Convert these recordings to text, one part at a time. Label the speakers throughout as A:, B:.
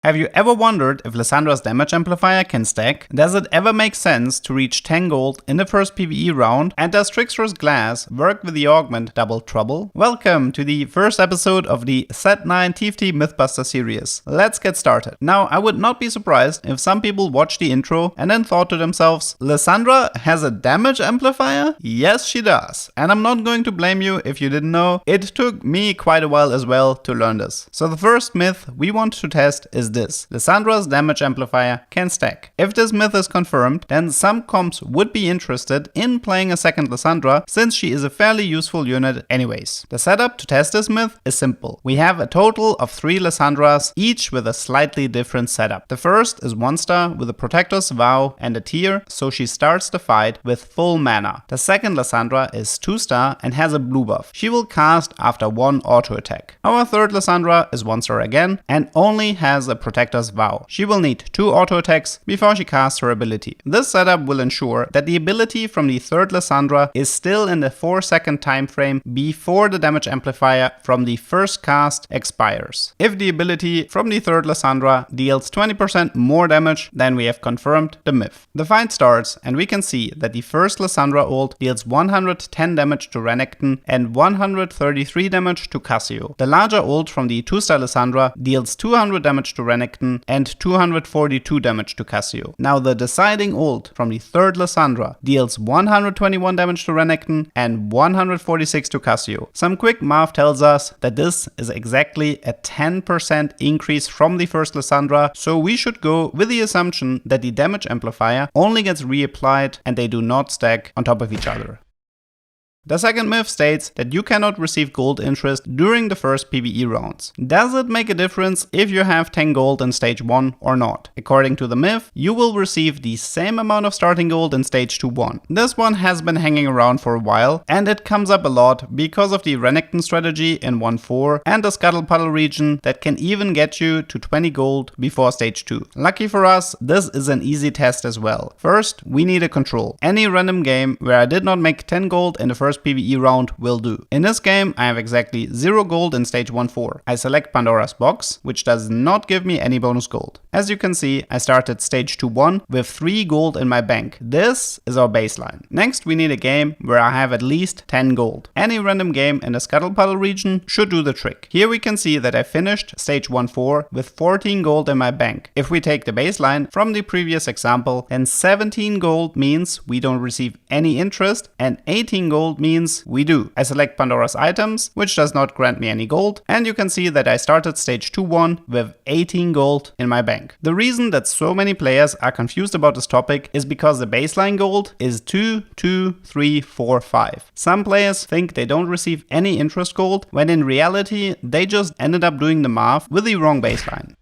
A: Have you ever wondered if Sandras damage amplifier can stack? Does it ever make sense to reach 10 gold in the first PvE round? And does Tricksters Glass work with the augment Double Trouble? Welcome to the first episode of the Set 9 TFT Mythbuster series. Let's get started. Now, I would not be surprised if some people watched the intro and then thought to themselves, Lysandra has a damage amplifier? Yes, she does. And I'm not going to blame you if you didn't know. It took me quite a while as well to learn this. So the first myth we want to test is this: Lysandra's damage amplifier can stack. If this myth is confirmed, then some comps would be interested in playing a second Lysandra, since she is a fairly useful unit anyways. The setup to test this myth is simple. We have a total of 3 Lysandras, each with a slightly different setup. The first is 1-star with a Protector's Vow and a tier, so she starts the fight with full mana. The second Lysandra is 2-star and has a blue buff. She will cast after 1 auto attack. Our third Lysandra is 1-star again and only has a Protector's Vow. She will need 2 auto attacks before she casts her ability. This setup will ensure that the ability from the third Lysandra is still in the 4-second time frame before the damage amplifier from the first cast expires. If the ability from the third Lysandra deals 20% more damage, then we have confirmed the myth. The fight starts and we can see that the first Lysandra ult deals 110 damage to Renekton and 133 damage to Cassio. The larger ult from the 2-star Lysandra deals 200 damage to Renekton and 242 damage to Cassio. Now the deciding ult from the third Lysandra deals 121 damage to Renekton and 146 to Cassio. Some quick math tells us that this is exactly a 10% increase from the first Lysandra, so we should go with the assumption that the damage amplifier only gets reapplied and they do not stack on top of each other. The second myth states that you cannot receive gold interest during the first PvE rounds. Does it make a difference if you have 10 gold in stage 1 or not? According to the myth, you will receive the same amount of starting gold in stage 2-1. This one has been hanging around for a while and it comes up a lot because of the Renekton strategy in 1-4 and the Scuttle Puddle region that can even get you to 20 gold before stage 2. Lucky for us, this is an easy test as well. First, we need a control. Any random game where I did not make 10 gold in the first PvE round will do. In this game, I have exactly 0 gold in stage 1-4. I select Pandora's box, which does not give me any bonus gold. As you can see, I started stage 2-1 with 3 gold in my bank. This is our baseline. Next, we need a game where I have at least 10 gold. Any random game in the Scuttle Puddle region should do the trick. Here we can see that I finished stage 1-4 with 14 gold in my bank. If we take the baseline from the previous example, then 17 gold means we don't receive any interest and 18 gold means we do. I select Pandora's items, which does not grant me any gold, and you can see that I started stage 2-1 with 18 gold in my bank. The reason that so many players are confused about this topic is because the baseline gold is 2, 2, 3, 4, 5. Some players think they don't receive any interest gold, when in reality they just ended up doing the math with the wrong baseline.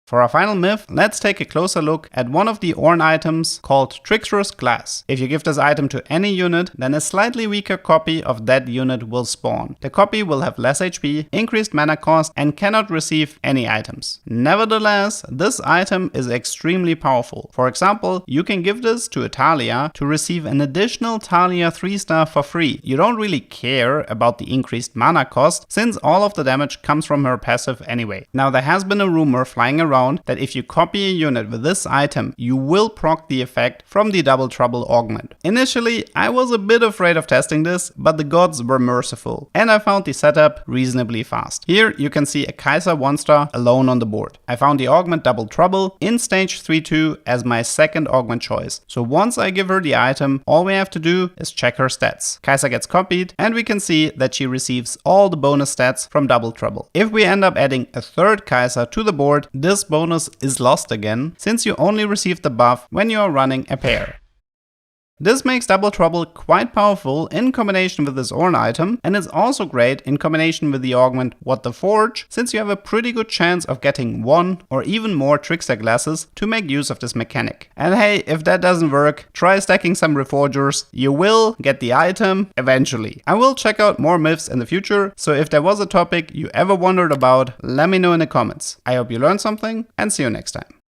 A: For our final myth, let's take a closer look at one of the Ornn items called Tricksters Glass. If you give this item to any unit, then a slightly weaker copy of that unit will spawn. The copy will have less HP, increased mana cost, and cannot receive any items. Nevertheless, this item is extremely powerful. For example, you can give this to a Talia to receive an additional Talia 3-star for free. You don't really care about the increased mana cost, since all of the damage comes from her passive anyway. Now, there has been a rumor flying around that if you copy a unit with this item, you will proc the effect from the Double Trouble augment. Initially, I was a bit afraid of testing this, but the gods were merciful, and I found the setup reasonably fast. Here you can see a Kai'Sa 1-star alone on the board. I found the augment Double Trouble in stage 3-2 as my second augment choice. So once I give her the item, all we have to do is check her stats. Kai'Sa gets copied, and we can see that she receives all the bonus stats from Double Trouble. If we end up adding a third Kai'Sa to the board, this bonus is lost again, since you only receive the buff when you are running a pair. This makes Double Trouble quite powerful in combination with this Ornn item, and it's also great in combination with the augment What the Forge, since you have a pretty good chance of getting 1 or even more Trickster glasses to make use of this mechanic. And hey, if that doesn't work, try stacking some Reforgers. You will get the item eventually. I will check out more myths in the future, so if there was a topic you ever wondered about, let me know in the comments. I hope you learned something, and see you next time.